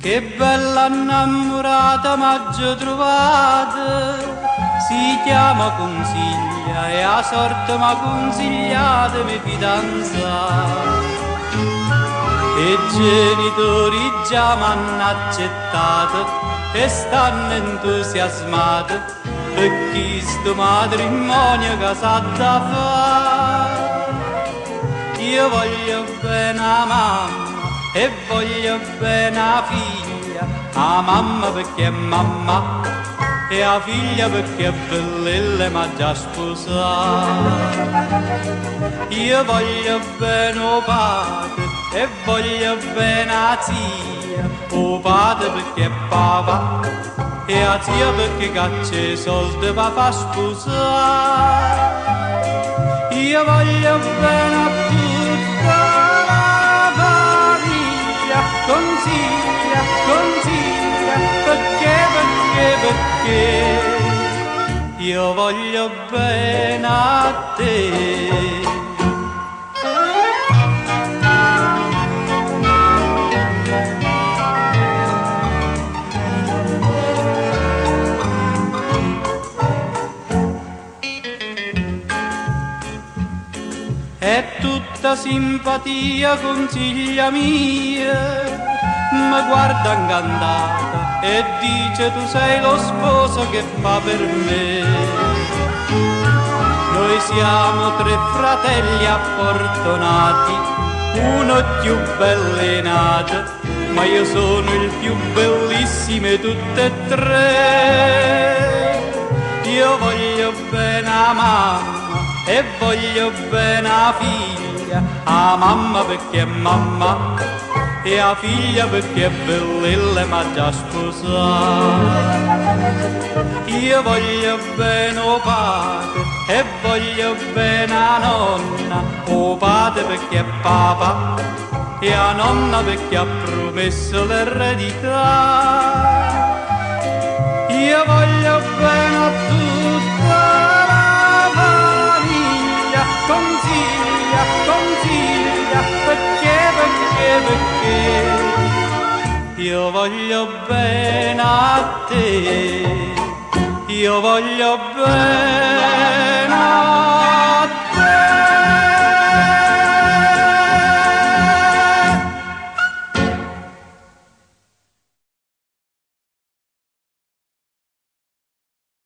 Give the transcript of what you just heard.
Che bella innamorata m'aggio trovata, si chiama Consiglia e a sorte m'ha consigliato mi fidanzare. E i genitori già m'hanno accettato e stanno entusiasmati perché sto matrimonio che s'ha da fare. Io voglio bene a mamma e voglio bene a figlia, a mamma perché è mamma e a figlia perché è bellella ma già sposata. Io voglio bene o padre e voglio bene a zia, o padre perché è papà e a zia perché caccia i soldi per far sposare. Io voglio bene a tutta Consiglia, consiglia, perché io voglio bene a te. È tutta simpatia, consiglia mia, mi guarda incantata e dice tu sei lo sposo che fa per me. Noi siamo tre fratelli apportonati, uno più belli nati, ma io sono il più bellissimo di tutte e tre. Io voglio bene a mamma e voglio bene a figlia, a mamma perché è mamma e a figlia perché è bellella ma già sposata. Io voglio bene o padre e voglio bene a nonna, o padre perché è papà e a nonna perché ha promesso l'eredità. Io voglio bene a tutta la famiglia, consiglia, consiglia, perché io voglio bene a te, io voglio bene a te.